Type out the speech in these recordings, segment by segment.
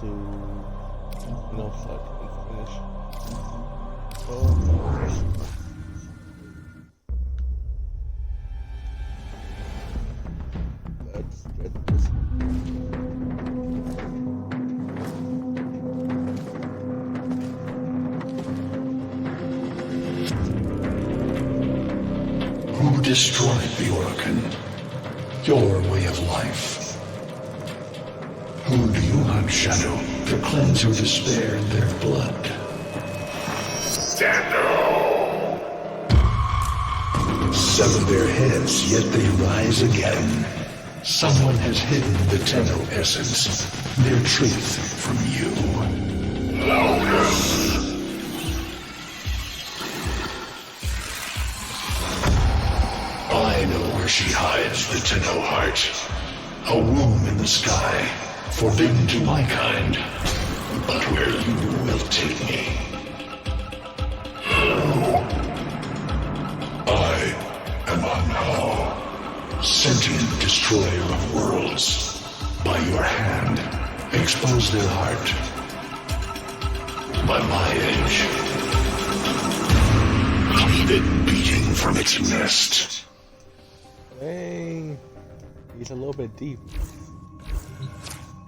to, so I can finish. Oh. Let's get this. Who destroyed the Organ? Your way of life. Who do you hunt, Shadow, to cleanse your despair in their blood? Shadow! Sever their heads, yet they rise again. Someone has hidden the Tenno essence, their truth, from you. Loudest! I know where she hides the Tenno heart. A womb in the sky, forbidden to my kind, but where you will take me. I am Anhao, sentient destroyer of worlds. By your hand, expose their heart. By my edge, leave it beating from its nest. Dang, he's a little bit deep.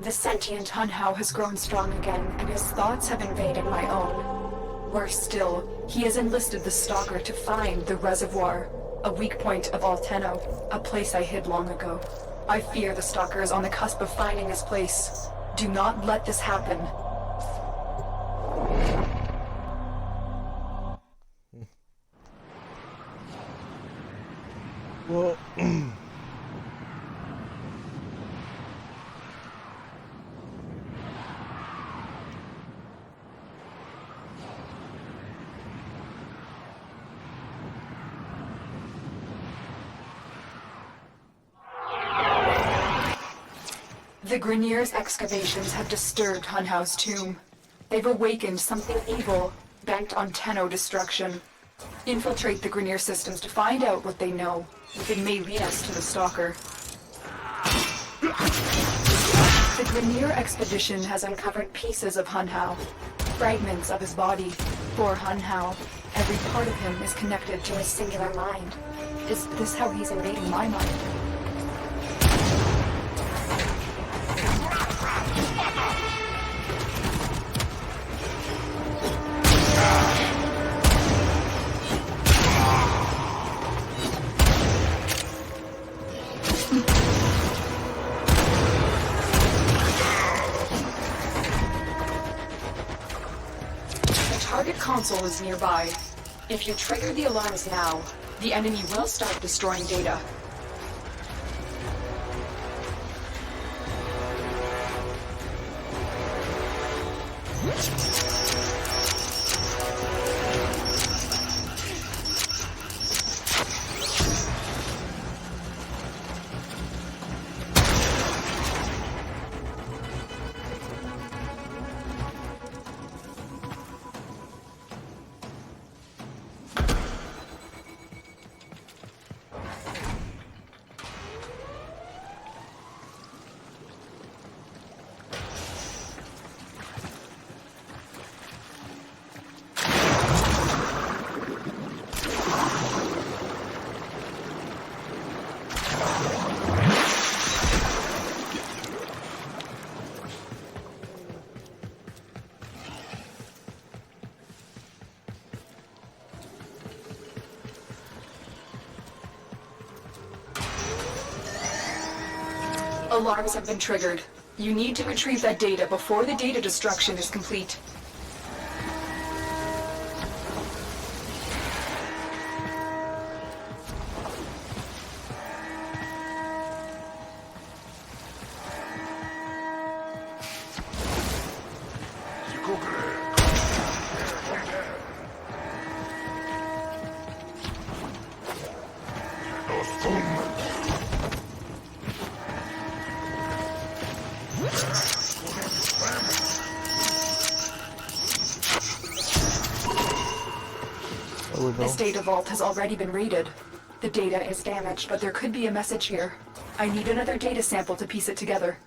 The sentient Hunhao has grown strong again, and his thoughts have invaded my own. Worse still, he has enlisted the Stalker to find the reservoir, a weak point of all Tenno, a place I hid long ago. I fear the Stalker is on the cusp of finding his place. Do not let this happen. Well, the Grineer's excavations have disturbed Hunhao's tomb. They've awakened something evil, bent on Tenno destruction. Infiltrate the Grineer systems to find out what they know. It may lead us to the Stalker. The Grineer expedition has uncovered pieces of Hunhao, fragments of his body. For Hunhao, every part of him is connected to a singular mind. Is this how he's invading my mind? Target console is nearby. If you trigger the alarms now, the enemy will start destroying data. Alarms have been triggered. You need to retrieve that data before the data destruction is complete. This data vault has already been raided. The data is damaged, but there could be a message here. I need another data sample to piece it together.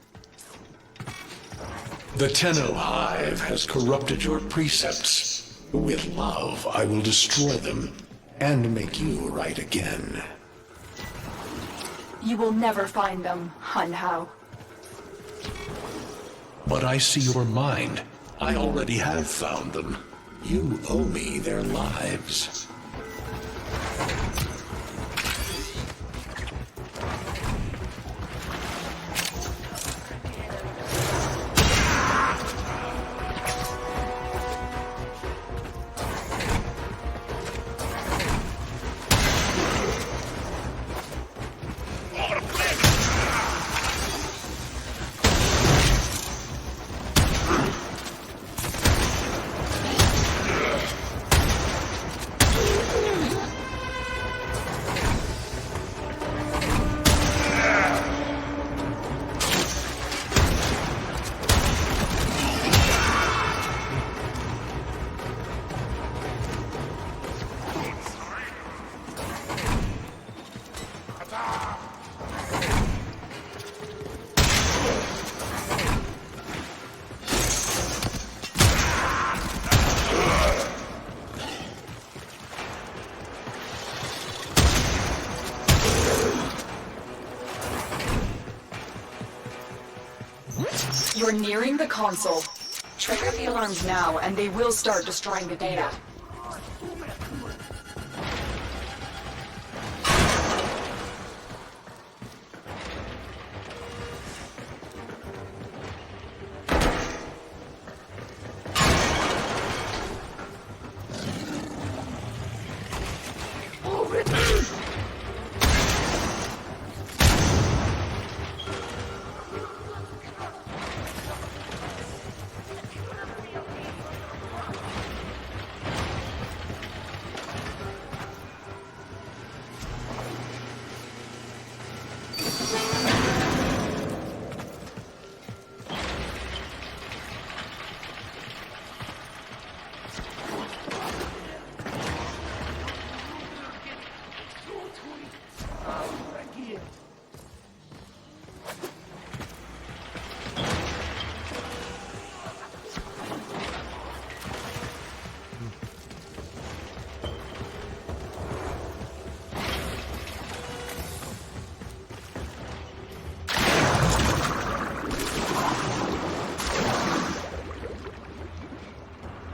The Tenno Hive has corrupted your precepts. With love, I will destroy them and make you right again. You will never find them, Hun Hao. But I see your mind. I already have found them. You owe me their lives. You're nearing the console. Trigger the alarms now, and they will start destroying the data.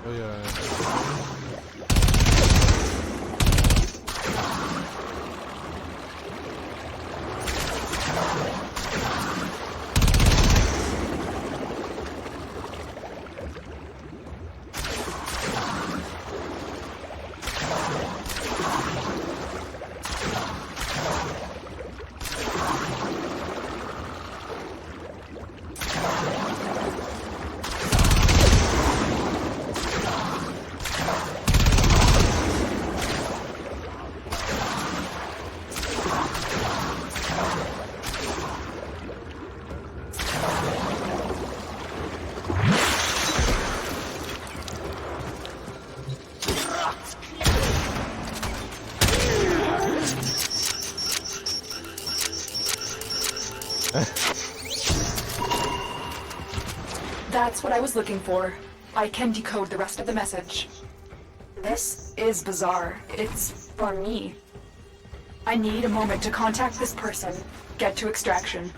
Oh yeah. That's what I was looking for. I can decode the rest of the message. This is bizarre. It's for me. I need a moment to contact this person, get to extraction.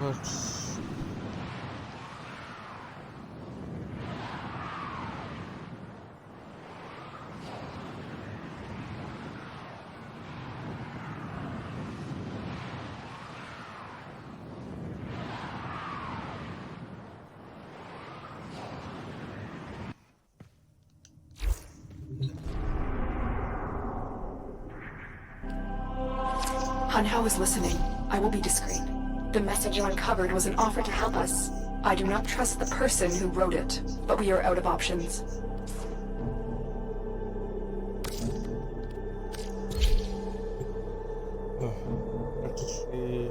Let's... Hanhao is listening. I will be discreet. The message you uncovered was an offer to help us. I do not trust the person who wrote it, but we are out of options. Let's see.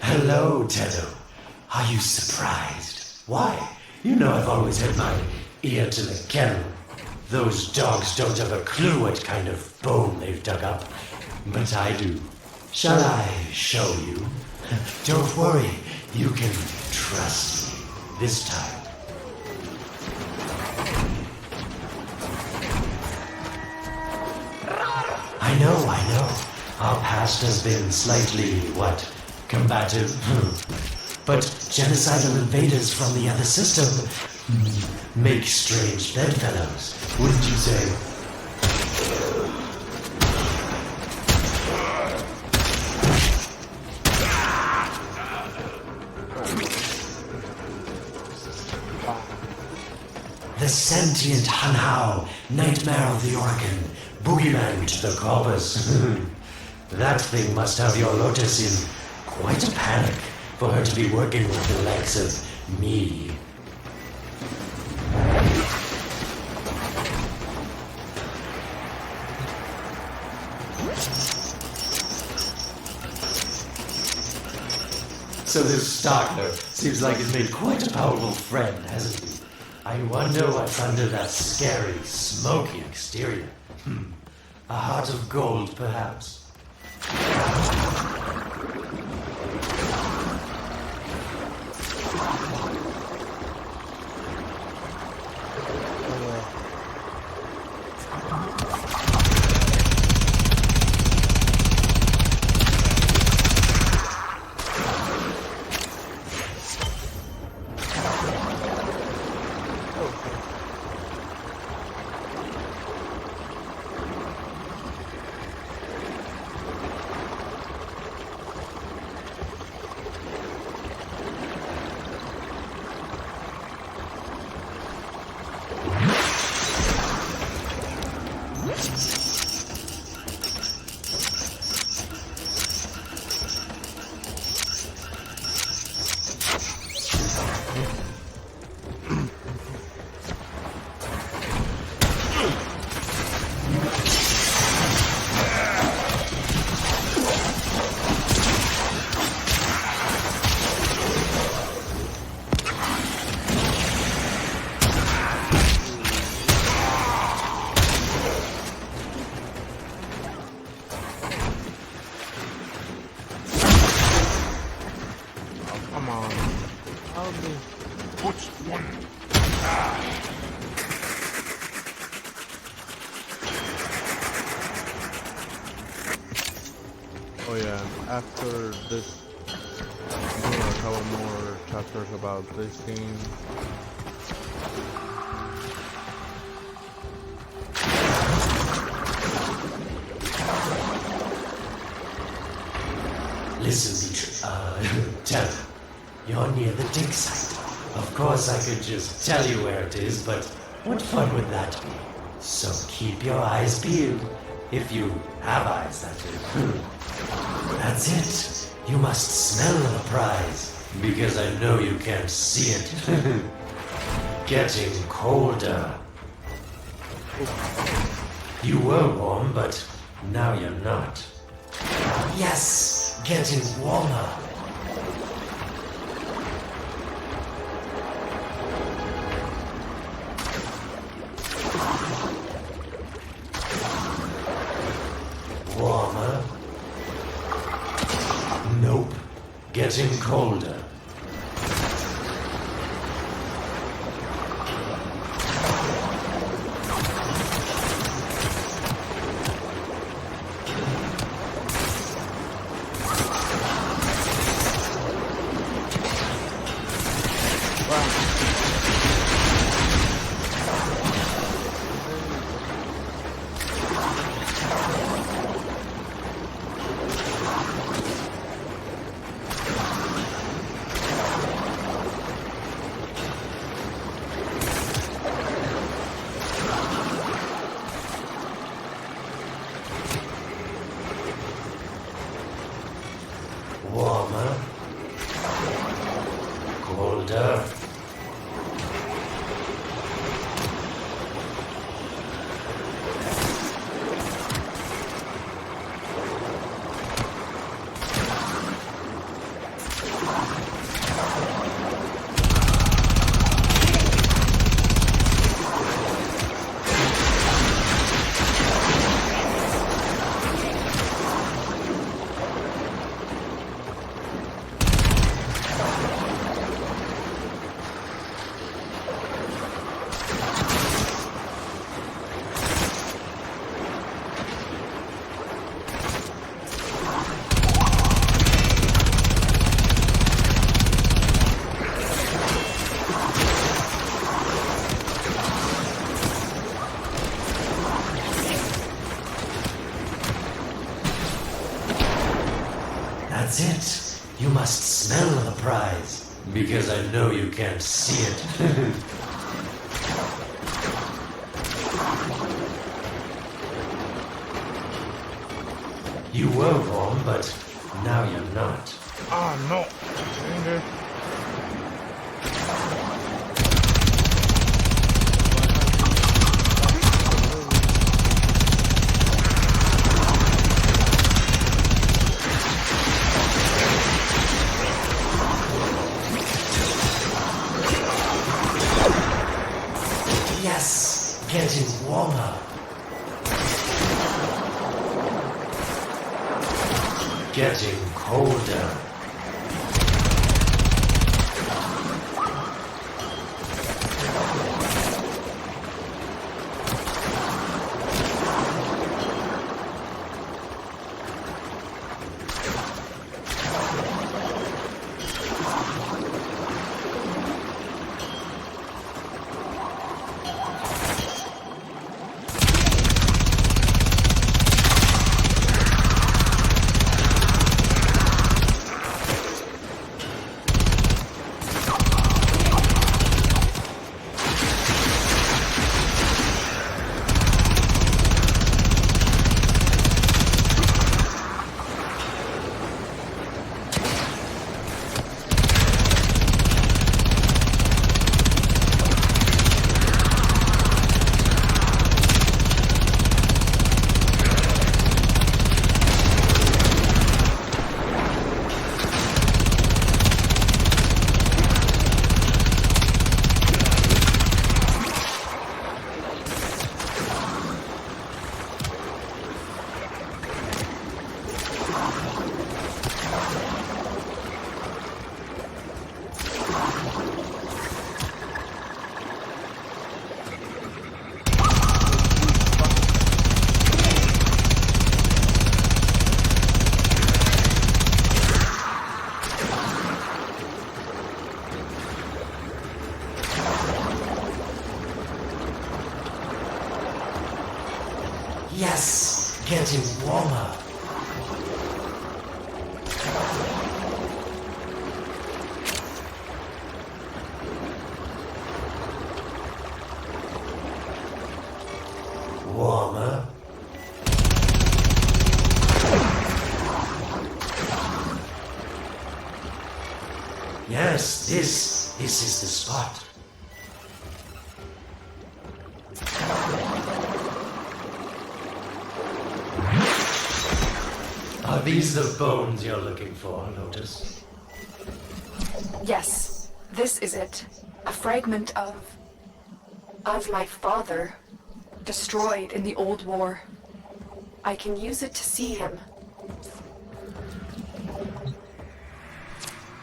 Hello, Tedo. Are you surprised? Why? You know I've always had my ear to the kennel. Those dogs don't have a clue what kind of bone they've dug up. But I do. Shall I show you? Don't worry. You can trust me this time. I know. Our past has been slightly, combative. But genocidal invaders from the other system make strange bedfellows, wouldn't you say? The sentient Hanhao, nightmare of the Oregon, boogeyman to the corpus. That thing must have your Lotus in quite a panic for her to be working with the likes of me. So this Starkler seems like he's made quite a powerful friend, hasn't he? I wonder what's under that scary, smoky exterior. A heart of gold, perhaps. Oh yeah, after this, I'm doing a couple more chapters about this game. Listen, tell her. You're near the dig site. Of course I could just tell you where it is, but what fun would that be? So keep your eyes peeled. If you have eyes, that is. That's it. You must smell the prize, because I know you can't see it. Getting colder. You were warm, but now you're not. Yes, getting warmer. Warmer. Nope. Getting colder. Warmer. Colder. That's it. You must smell the prize, because I know you can't see it. You were warm, but now you're not. Ah, no. Danger. Yes, getting warmer. Getting colder. Yes, getting warmer. Warmer. Yes, this is the spot. Are these the bones you're looking for, Lotus? Yes, this is it. A fragment of my father, destroyed in the old war. I can use it to see him.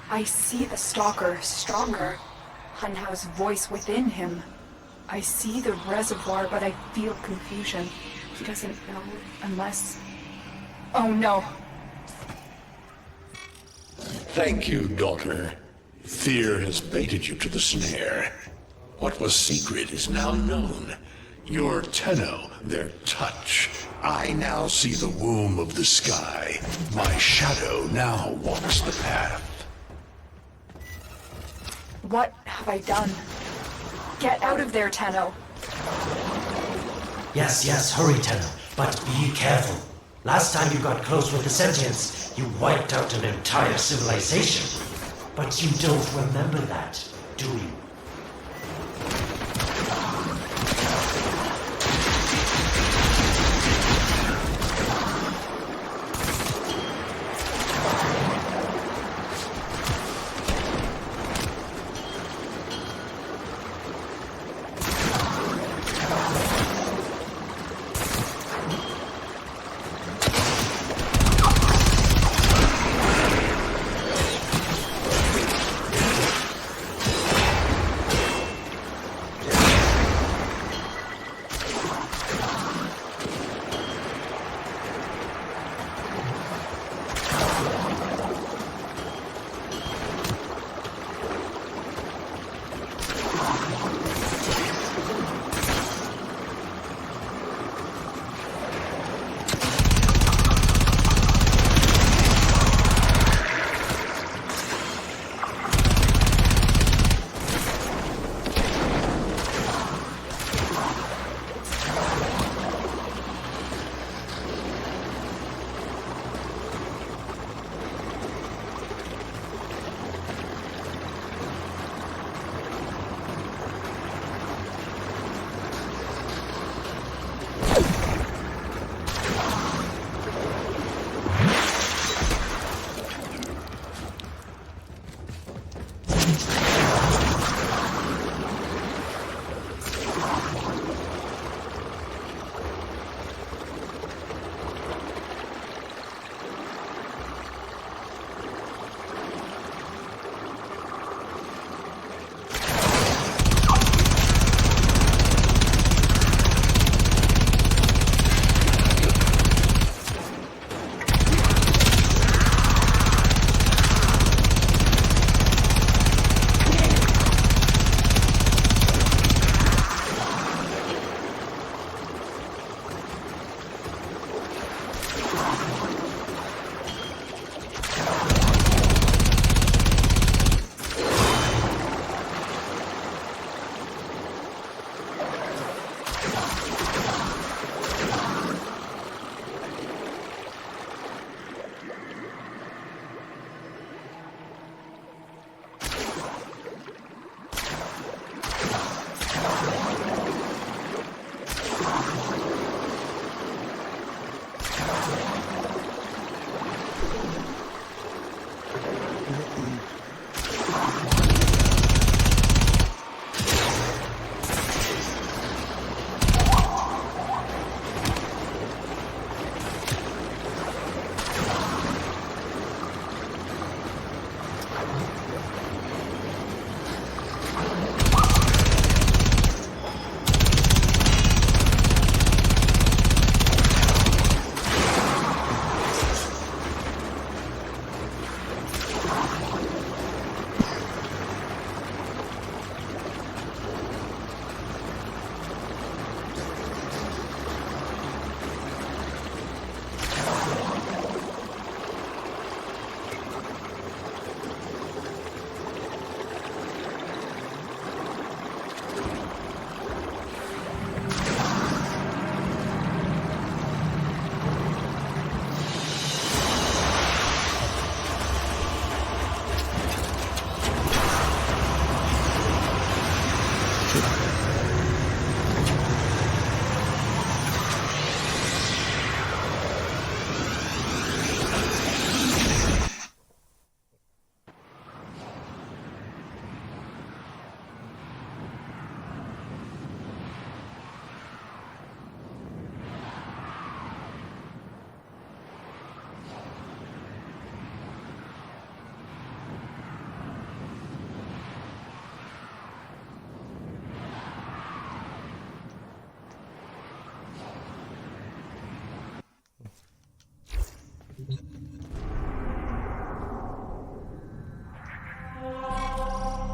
I see the stalker stronger. Hunhow's voice within him. I see the reservoir, but I feel confusion. He doesn't know unless... Oh no. Thank you, daughter. Fear has baited you to the snare. What was secret is now known. Your Tenno, their touch. I now see the womb of the sky. My shadow now walks the path. What have I done? Get out of there, Tenno. Yes, hurry, Tenno. But be careful. Last time you got close with the sentients, you wiped out an entire civilization. But you don't remember that, do you?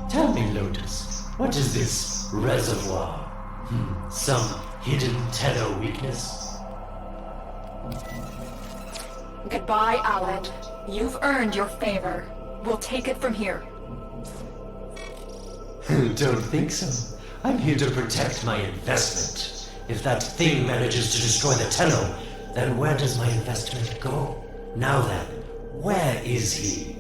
Tell me, Lotus, what is this reservoir? Some hidden Tenno weakness? Goodbye, Aled. You've earned your favor. We'll take it from here. Don't think so. I'm here to protect my investment. If that thing manages to destroy the Tenno, then where does my investment go? Now then, where is he?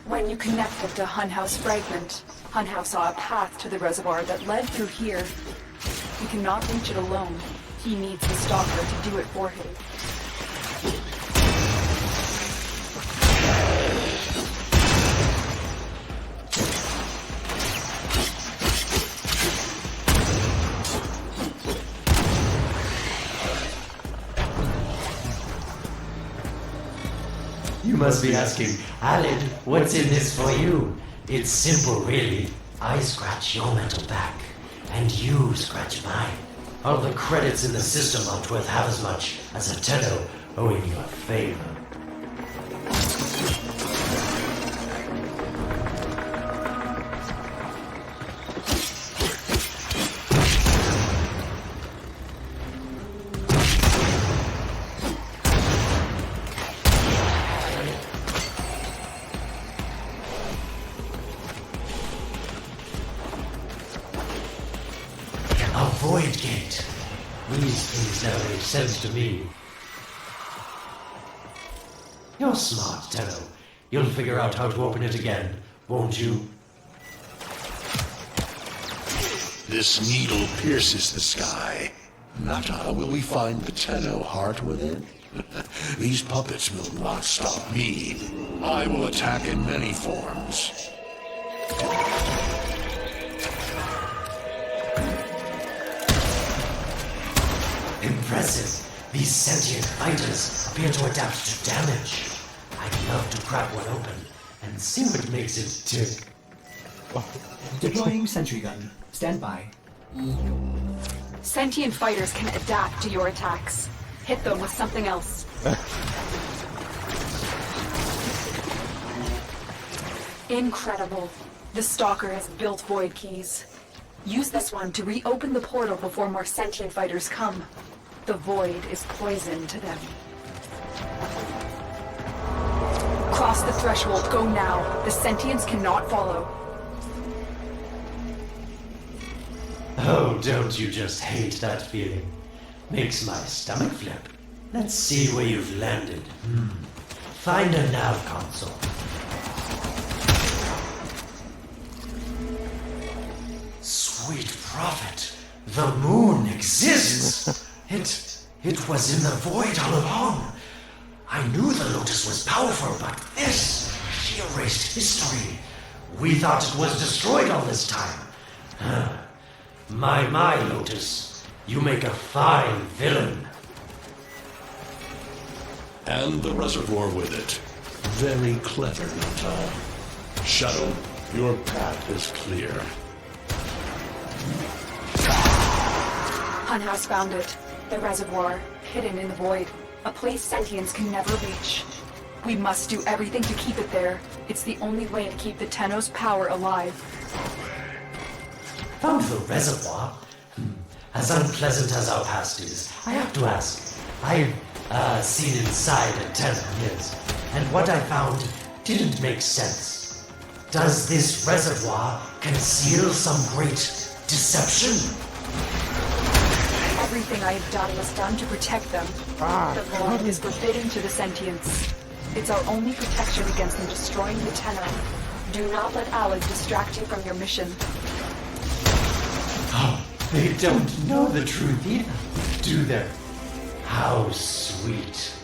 When you connected to Hunhouse Fragment, Hunhouse saw a path to the reservoir that led through here. He cannot reach it alone. He needs the Stalker to do it for him. You must be asking, Aled, what's in this for you? It's simple, really. I scratch your metal back, and you scratch mine. All the credits in the system aren't worth half as much as a Tenno owing you a favor. A void gate. These things never make sense to me. You're smart, Tenno. You'll figure out how to open it again, won't you? This needle pierces the sky. Not how will we find the Tenno heart within? These puppets will not stop me. I will attack in many forms. Impressive. These sentient fighters appear to adapt to damage. I'd love to crack one open and see what makes it tick. Deploying sentry gun. Stand by. Sentient fighters can adapt to your attacks. Hit them with something else. Incredible. The Stalker has built void keys. Use this one to reopen the portal before more sentient fighters come. The void is poison to them. Cross the threshold. Go now. The sentients cannot follow. Oh, don't you just hate that feeling? Makes my stomach flip. Let's see where you've landed. Find a nav console. Sweet prophet, the moon exists! It was in the void all along. I knew the Lotus was powerful, but this, she erased history. We thought it was destroyed all this time. My, Lotus, you make a fine villain. And the reservoir with it. Very clever, Nota. Shadow, your path is clear. Hunhouse found it. The reservoir, hidden in the void. A place sentients can never reach. We must do everything to keep it there. It's the only way to keep the Tenno's power alive. Found the reservoir? As unpleasant as our past is, I have to ask. I've seen inside a Tenno, yes, and what I found didn't make sense. Does this reservoir conceal some great deception? Everything I have done was done to protect them. The void is forbidden to the sentients. It's our only protection against them destroying the Tenno. Do not let Aled distract you from your mission. They don't know the truth either, do they? How sweet.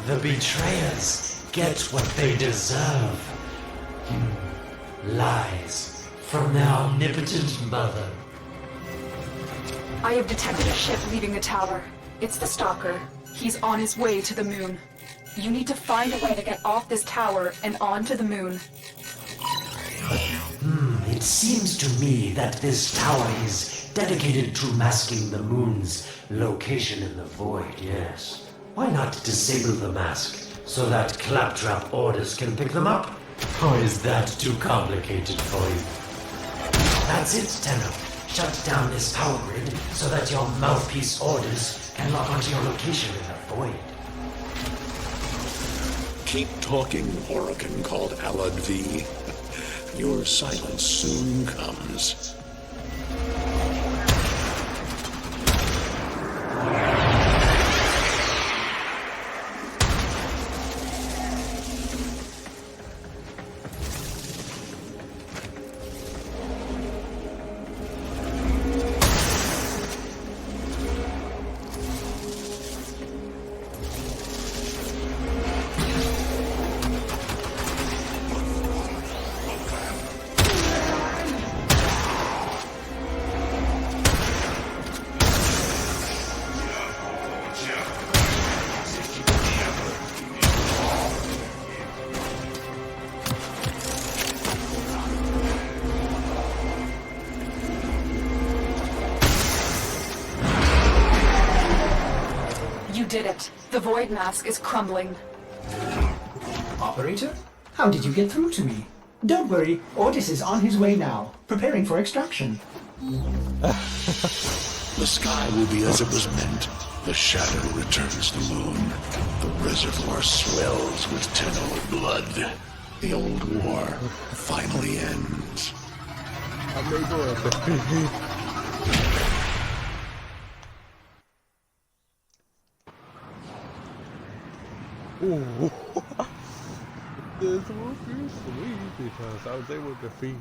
The betrayers get what they deserve. Lies from their omnipotent mother. I have detected a ship leaving the tower. It's the Stalker. He's on his way to the moon. You need to find a way to get off this tower and onto the moon. It seems to me that this tower is dedicated to masking the moon's location in the void, yes. Why not disable the mask so that claptrap orders can pick them up? Or is that too complicated for you? That's it, Tenno. Shut down this power grid so that your mouthpiece orders can lock onto your location in the void. Keep talking, Orokin called Alad V. Your silence soon comes. You did it. The void mask is crumbling. Operator? How did you get through to me? Don't worry, Ortis is on his way now, preparing for extraction. The sky will be as it was meant. The shadow returns the moon. The reservoir swells with Tenno blood. The old war finally ends. Ooh. This will be sweet because I was able to defeat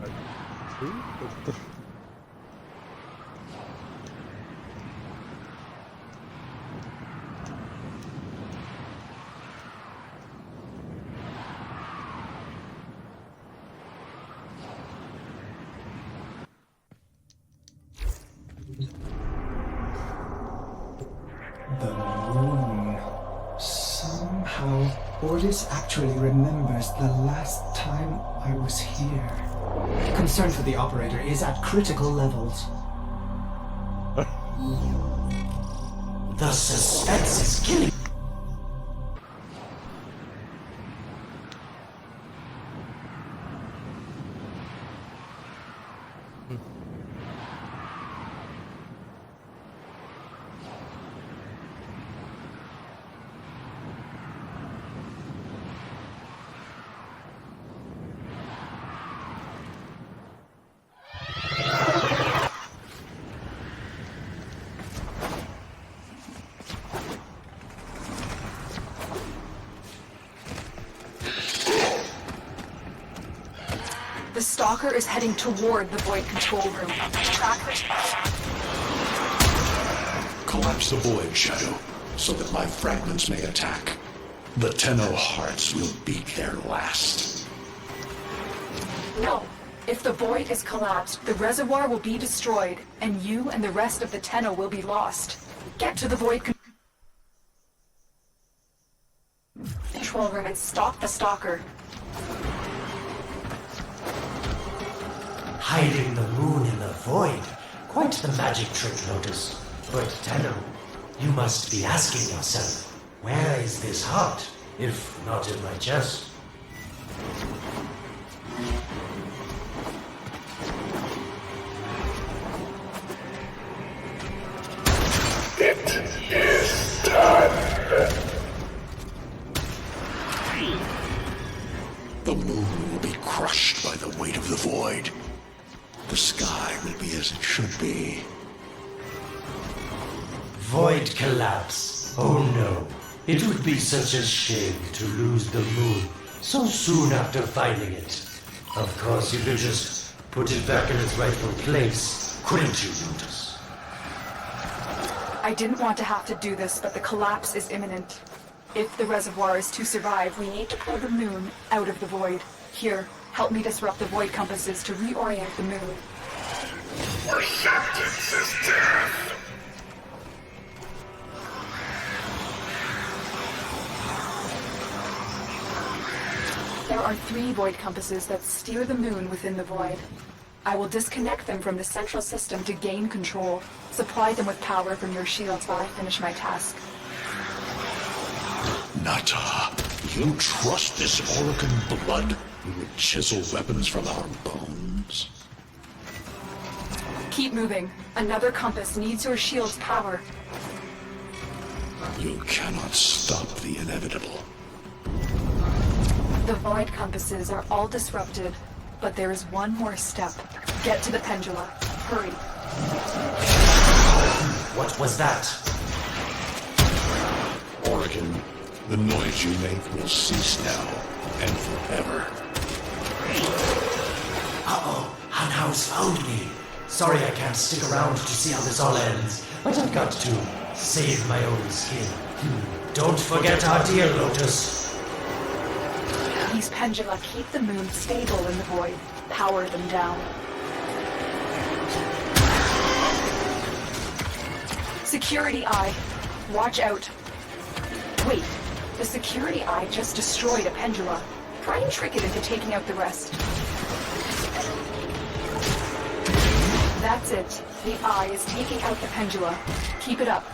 like 2 or 3. The moon. Somehow, Ortis actually remembers the last time I was here. Concern for the operator is at critical levels. The suspense is killing. The Stalker is heading toward the void control room. Trackers. Collapse the void, Shadow, so that my fragments may attack. The Tenno hearts will beat their last. No. If the void is collapsed, the reservoir will be destroyed, and you and the rest of the Tenno will be lost. Get to the void control room and stop the Stalker. Hiding the moon in the void. Quite the magic trick, Lotus. But Tenno, you must be asking yourself, where is this heart, if not in my chest? It is done. The moon will be crushed by the weight of the void. The sky will be as it should be. Void collapse. Oh no. It would be such a shame to lose the moon so soon after finding it. Of course, you could just put it back in its rightful place couldn't you, Lotus? I didn't want to have to do this, but the collapse is imminent. If the reservoir is to survive, we need to pull the moon out of the void. Here, help me disrupt the void compasses to reorient the moon. Your sentence is death. There are 3 void compasses that steer the moon within the void. I will disconnect them from the central system to gain control. Supply them with power from your shields while I finish my task. Nata, you trust this Orokin blood who would chisel weapons from our bones? Keep moving. Another compass needs your shield's power. You cannot stop the inevitable. The void compasses are all disrupted, but there is one more step. Get to the pendula. Hurry. What was that? Orokin, the noise you make will cease now and forever. Uh-oh, Hanhao's found me. Sorry I can't stick around to see how this all ends, but I've got to save my own skin. Don't forget our dear Lotus. These pendula keep the moon stable in the void. Power them down. Security eye. Watch out. Wait, the security eye just destroyed a pendula. Try and trick it into taking out the rest. That's it. The eye is taking out the pendula. Keep it up.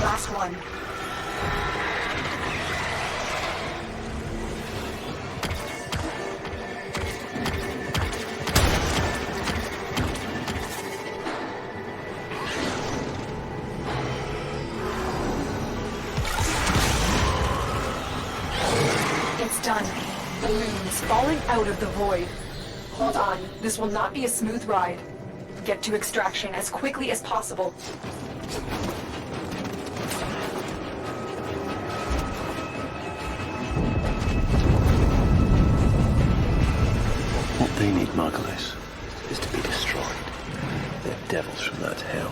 Last one. It's done. The moon is falling out of the void. Hold on. This will not be a smooth ride. Get to extraction as quickly as possible. What they need, Margulis, is to be destroyed. They're devils from that hell,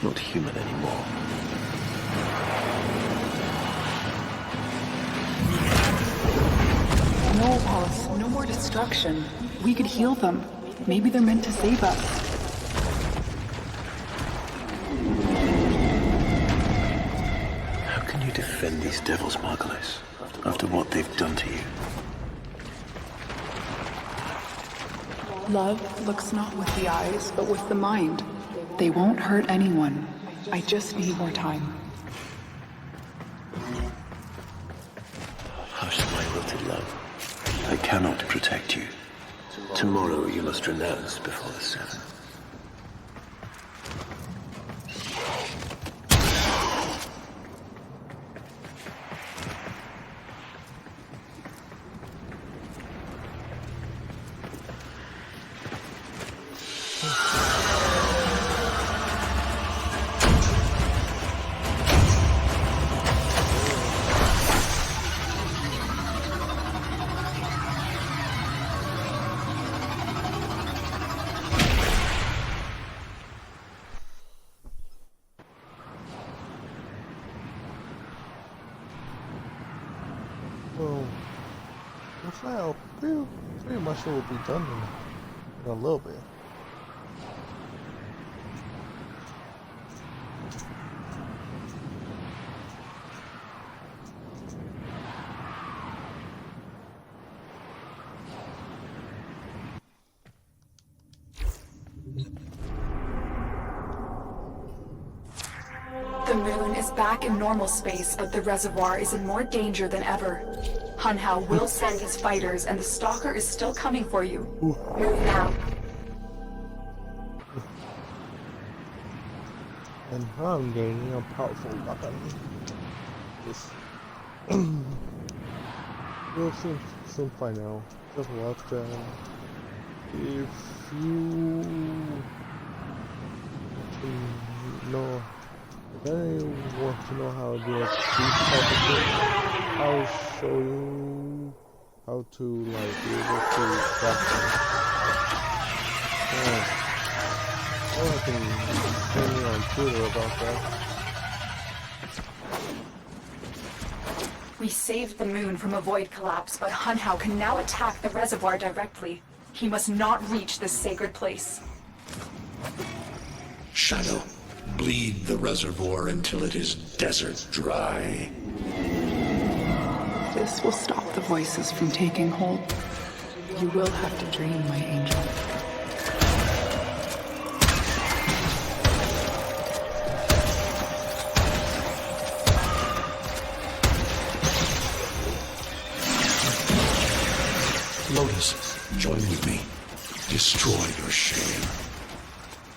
not human anymore. No, Pulse. No more destruction. We could heal them. Maybe they're meant to save us. How can you defend these devils, Margulis, after what they've done to you? Love looks not with the eyes, but with the mind. They won't hurt anyone. I just need more time. Hush, my wilted love. I cannot protect you. Tomorrow you must renounce before the 7. Well, looks like I'll pretty much it will be done in a little bit. The moon is back in normal space, but the reservoir is in more danger than ever. Hanhao will send his fighters, and the Stalker is still coming for you. Move now. And I'm gaining a powerful weapon. This you'll soon find out. Just watch them. If you know, if anyone wants to know how to do these type of things, I'll show you how to like be able to craft them. I can send me on Twitter about that. We saved the moon from a void collapse, but Hunhow can now attack the reservoir directly. He must not reach this sacred place. Shadow, bleed the reservoir until it is desert dry. This will stop the voices from taking hold. You will have to dream, my angel. Lotus, join with me. Destroy your shame.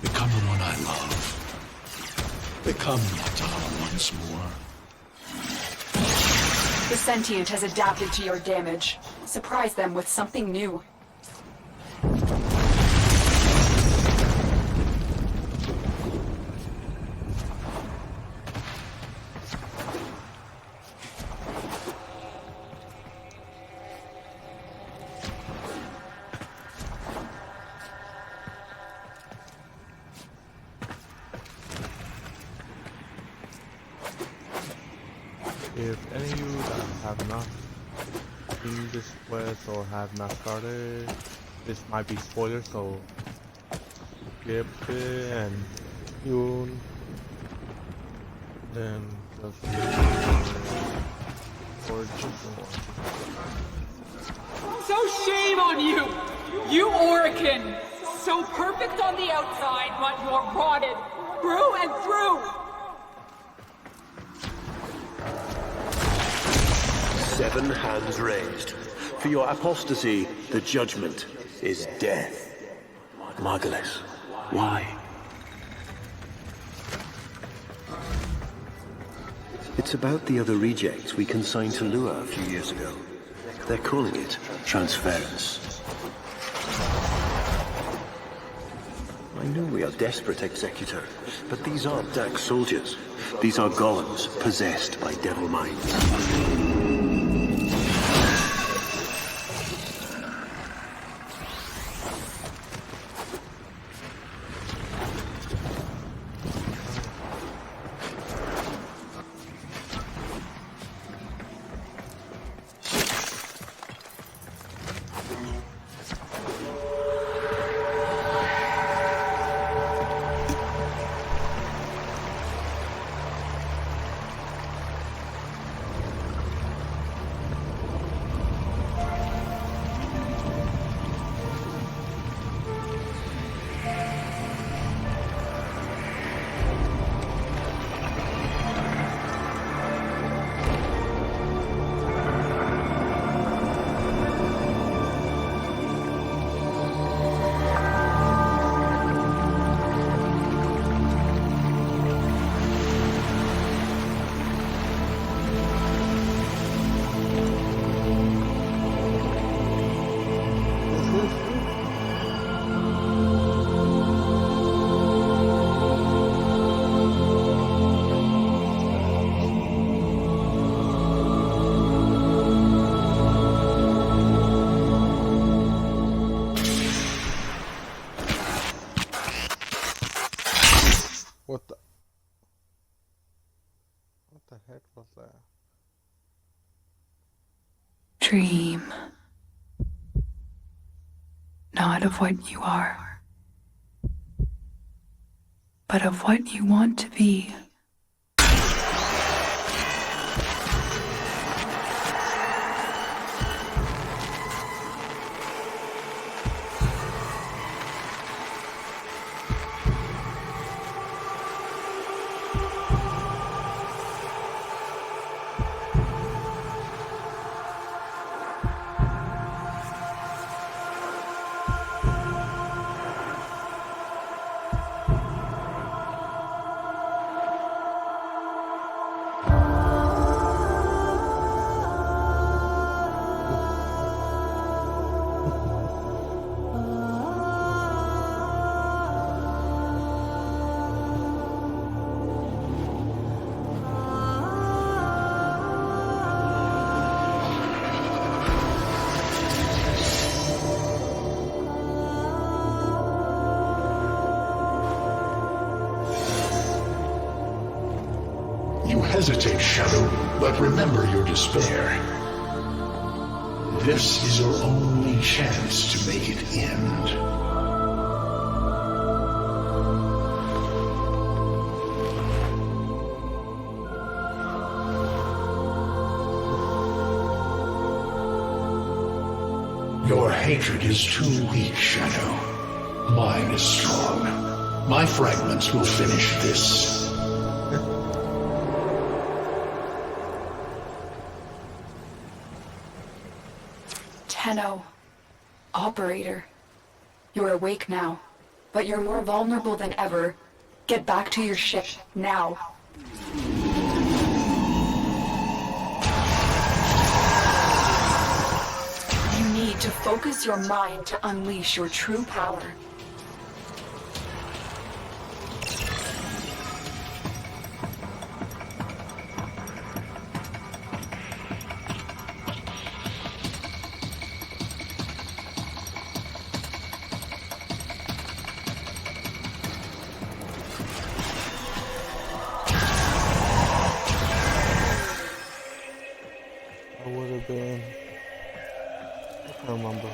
Become the one I love. Become Natal once more. The sentient has adapted to your damage. Surprise them with something new. If any of you that have not seen this quest or have not started, this might be spoilers, so skip it and you then just or just So shame on you! You Orican! So perfect on the outside, but you're rotted through and through! 7 hands raised. For your apostasy, the judgment is death. Margulis, why? It's about the other rejects we consigned to Lua a few years ago. They're calling it transference. I know we are desperate, Executor, but these aren't Dak soldiers. These are golems possessed by devil minds. What the heck was that? Dream. Not of what you are, but of what you want to be. You hesitate, Shadow, but remember your despair. This is your only chance to make it end. Your hatred is too weak, Shadow. Mine is strong. My fragments will finish this. Tenno. Operator. You're awake now, but you're more vulnerable than ever. Get back to your ship, now. You need to focus your mind to unleash your true power. I would have been. I can't remember.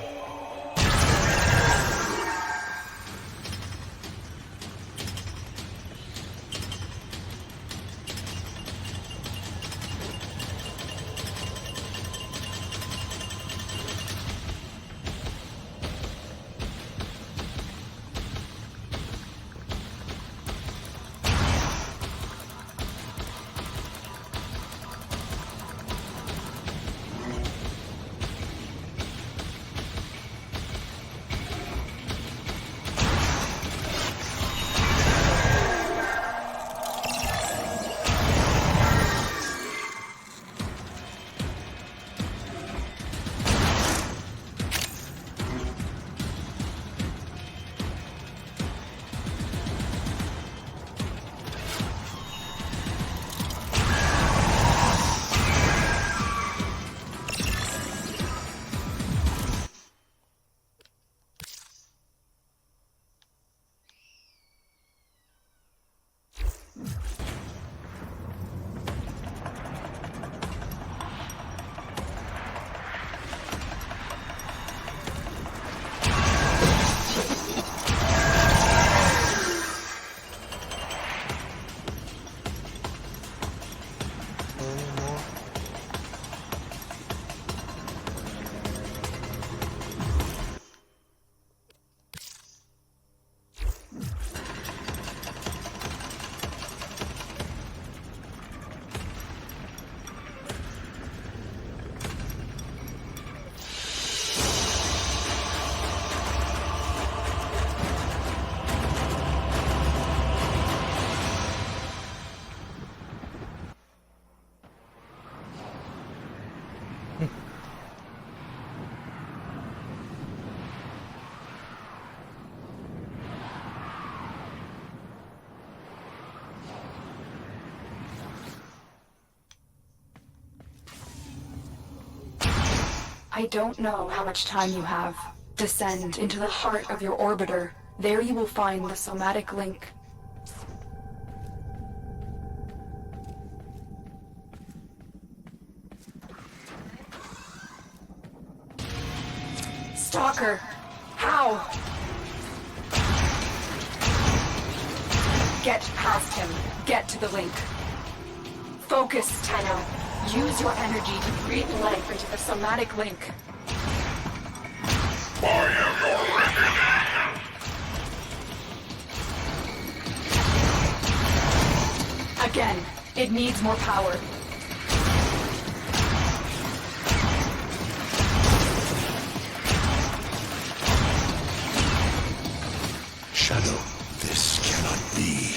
I don't know how much time you have. Descend into the heart of your orbiter. There you will find the somatic link. Stalker! How? Get past him. Get to the link. Focus, Tenno. Use your energy to breathe life into the somatic link. I am your reckoning. Again, it needs more power. Shadow, this cannot be.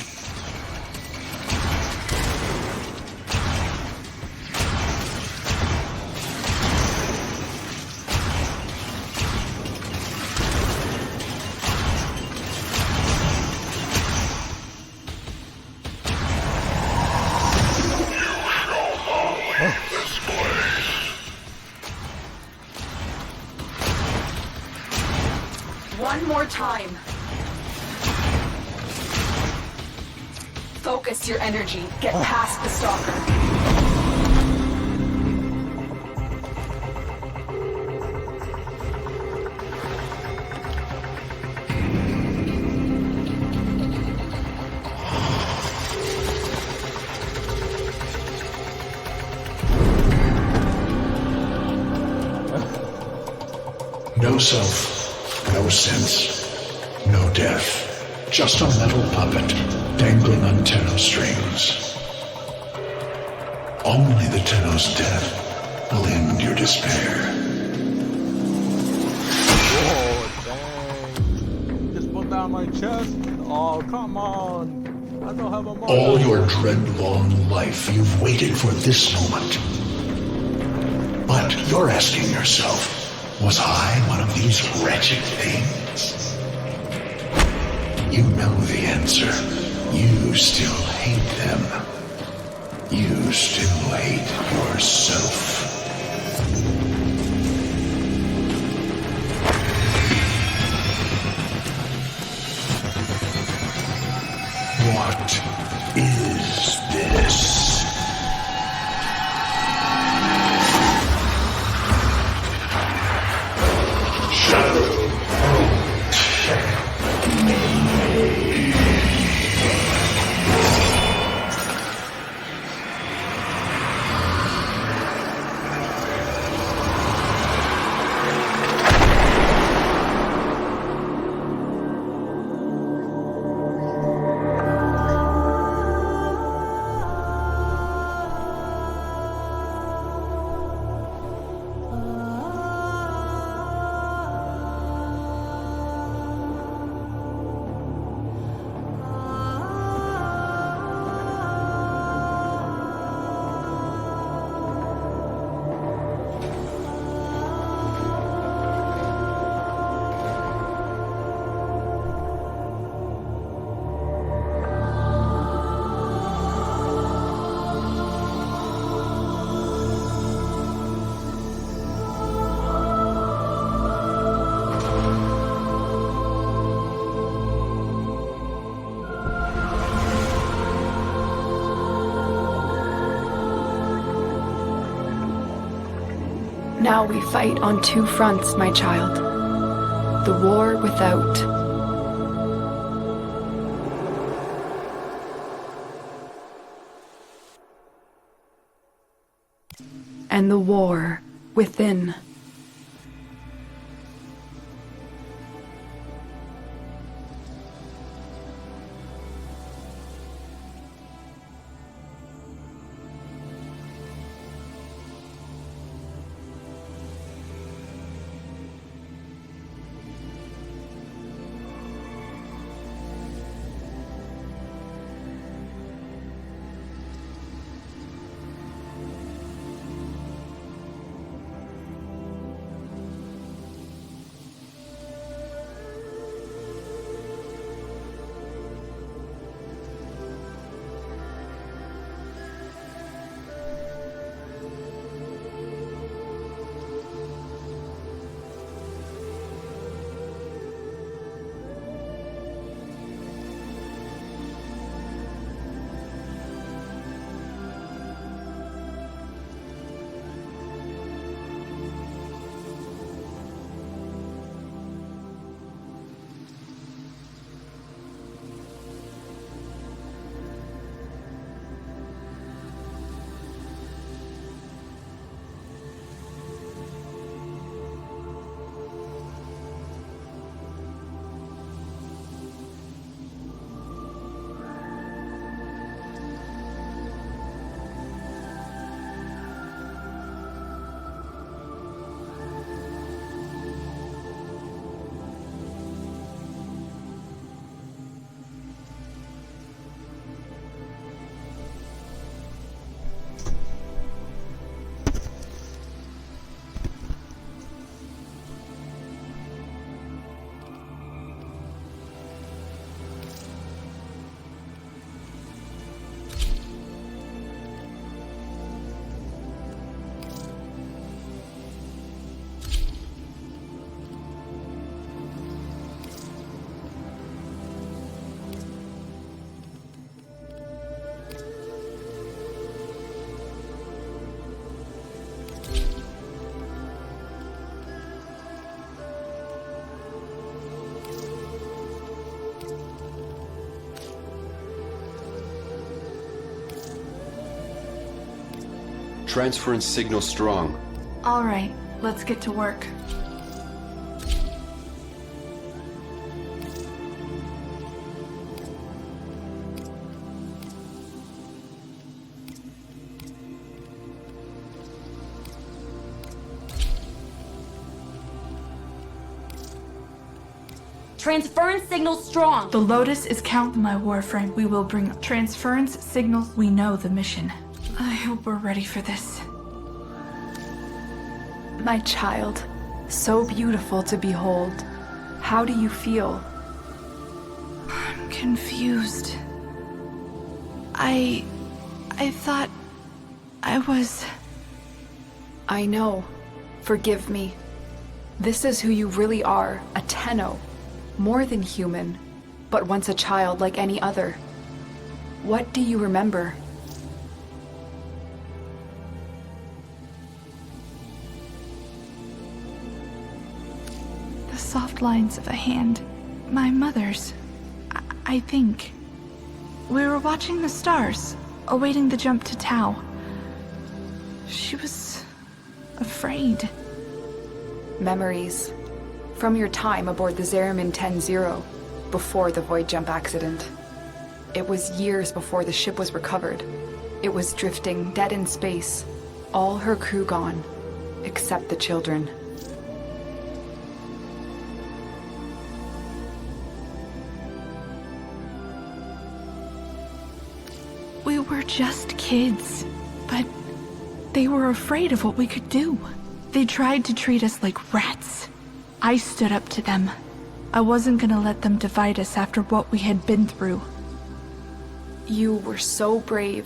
One more time. Focus your energy. Get past the stalker. No self, no sense, no death. Just a metal puppet dangling on Tenno strings. Only the Tenno's death will end your despair. Oh, dang. Just put down my chest. Oh, come on. I don't have a moment. All your dread-long life, you've waited for this moment. But you're asking yourself, was I one of these wretched things? You know the answer. You still hate them. You still hate yourself. What is this? Now we fight on two fronts, my child. The war without. And the war within. Transference signal strong. All right, let's get to work. Transference signal strong. The Lotus is count my warframe. We will bring transference signals. We know the mission. I hope we're ready for this. My child, so beautiful to behold. How do you feel? I'm confused. I thought I was... I know. Forgive me. This is who you really are, a Tenno. More than human, but once a child like any other. What do you remember? The soft lines of a hand. My mother's. I think. We were watching the stars, awaiting the jump to Tau. She was... afraid. Memories. From your time aboard the Zariman 10-0, before the void jump accident. It was years before the ship was recovered. It was drifting dead in space, all her crew gone, except the children. We were just kids, but they were afraid of what we could do. They tried to treat us like rats. I stood up to them. I wasn't gonna let them divide us after what we had been through. You were so brave,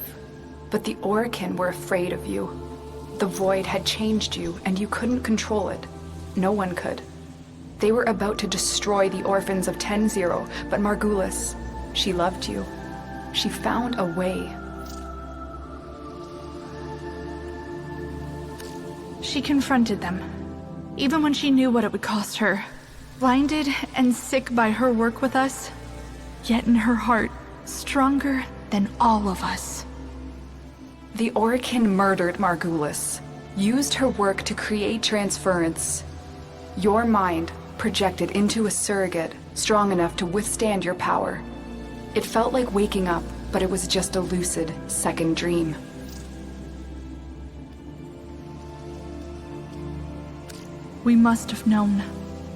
but the Orokin were afraid of you. The void had changed you, and you couldn't control it. No one could. They were about to destroy the orphans of 10-0, but Margulis, she loved you. She found a way. She confronted them, even when she knew what it would cost her. Blinded and sick by her work with us, yet in her heart, stronger than all of us. The Orokin murdered Margulis, used her work to create transference. Your mind projected into a surrogate strong enough to withstand your power. It felt like waking up, but it was just a lucid second dream. We must have known.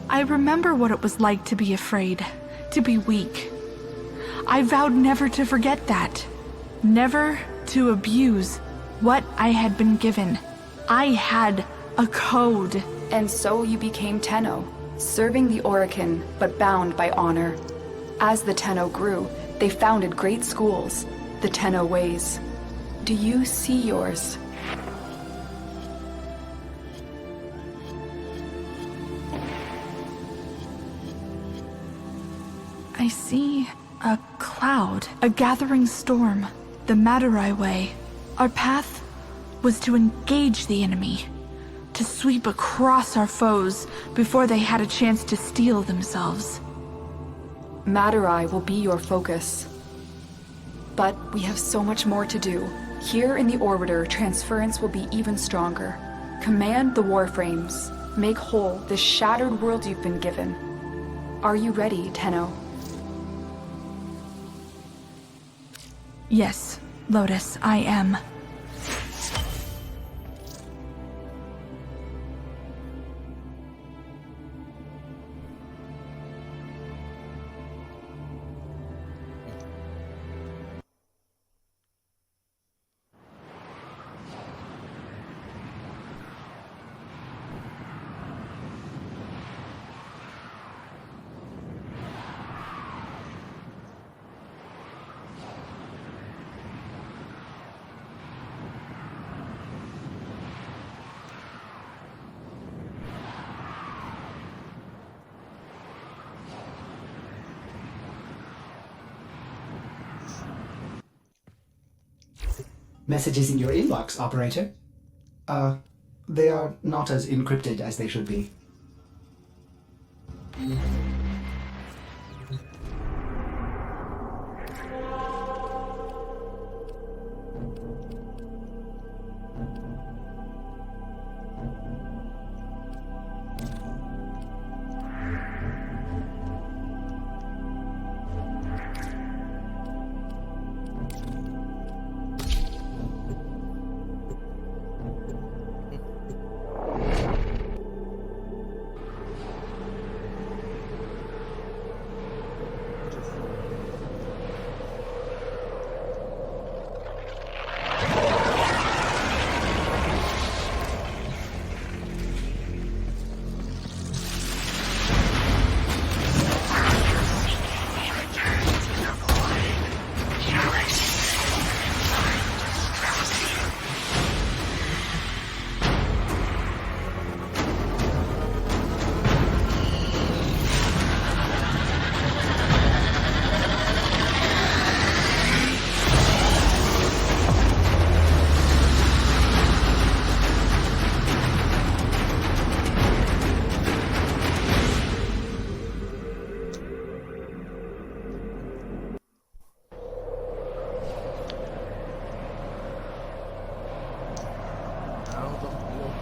I remember what it was like to be afraid, to be weak. I vowed never to forget that. Never to abuse what I had been given. I had a code. And so you became Tenno, serving the Orokin, but bound by honor. As the Tenno grew, they founded great schools, the Tenno ways. Do you see yours? I see a cloud, a gathering storm, the Madurai way. Our path was to engage the enemy, to sweep across our foes before they had a chance to steel themselves. Madurai will be your focus. But we have so much more to do. Here in the Orbiter, transference will be even stronger. Command the warframes. Make whole this shattered world you've been given. Are you ready, Tenno? Yes, Lotus, I am. Messages in your inbox, operator. They are not as encrypted as they should be.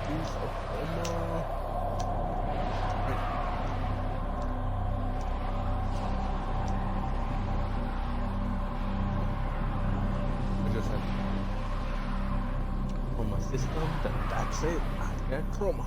piece of armor. I just had on my system, then that's it. I get chroma.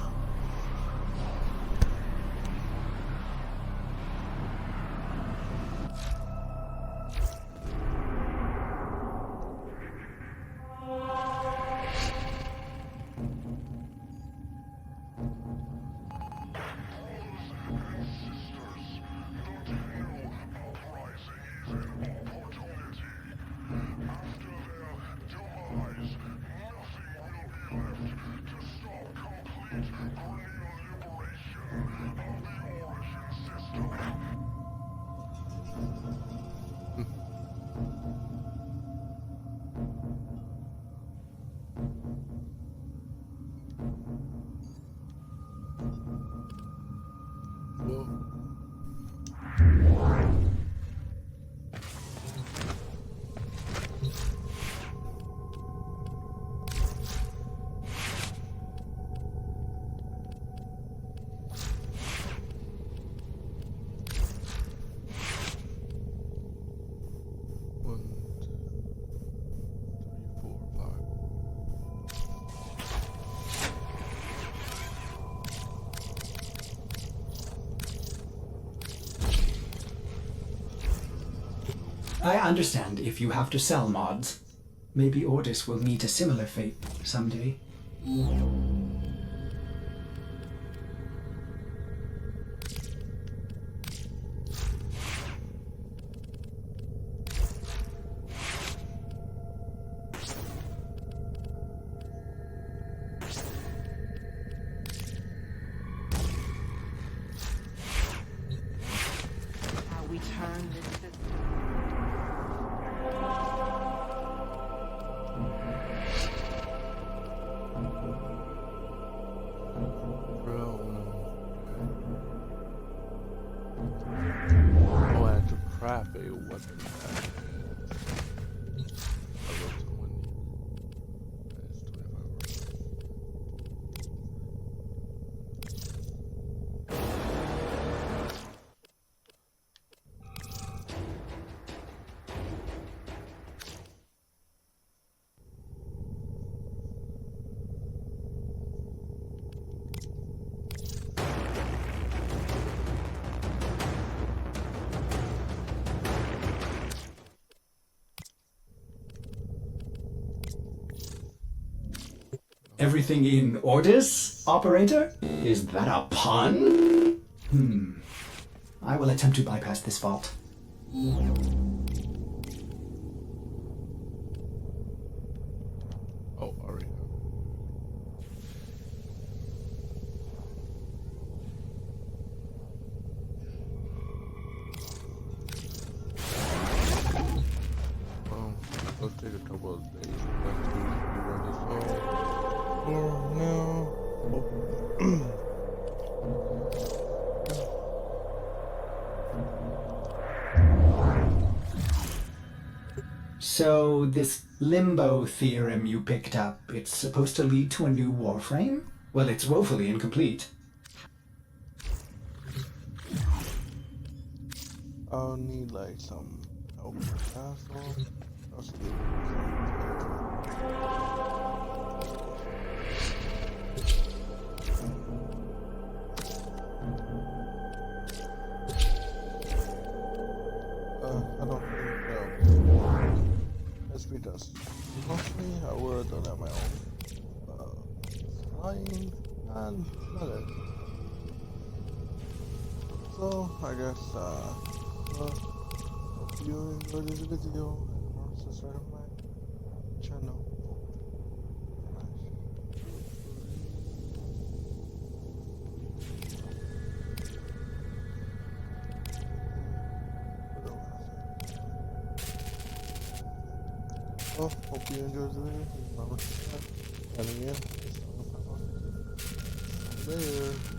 I understand if you have to sell mods. Maybe Ordis will meet a similar fate someday. How we turn this system. Oh, I had to craft a weapon. Everything in Ordis, operator? Is that a pun? I will attempt to bypass this vault. Oh, already. Let's take a couple of days to run this all. For now. So, this limbo theorem you picked up, it's supposed to lead to a new warframe? Well, it's woefully incomplete. I'll need like some help with the castle. Also need I don't think let's be dust. Mostly I would have done that my own. Flying and not it. So I guess hope you enjoyed this video and subscribe to my channel. Well, hope you enjoyed the video. Remember to subscribe. And again, later.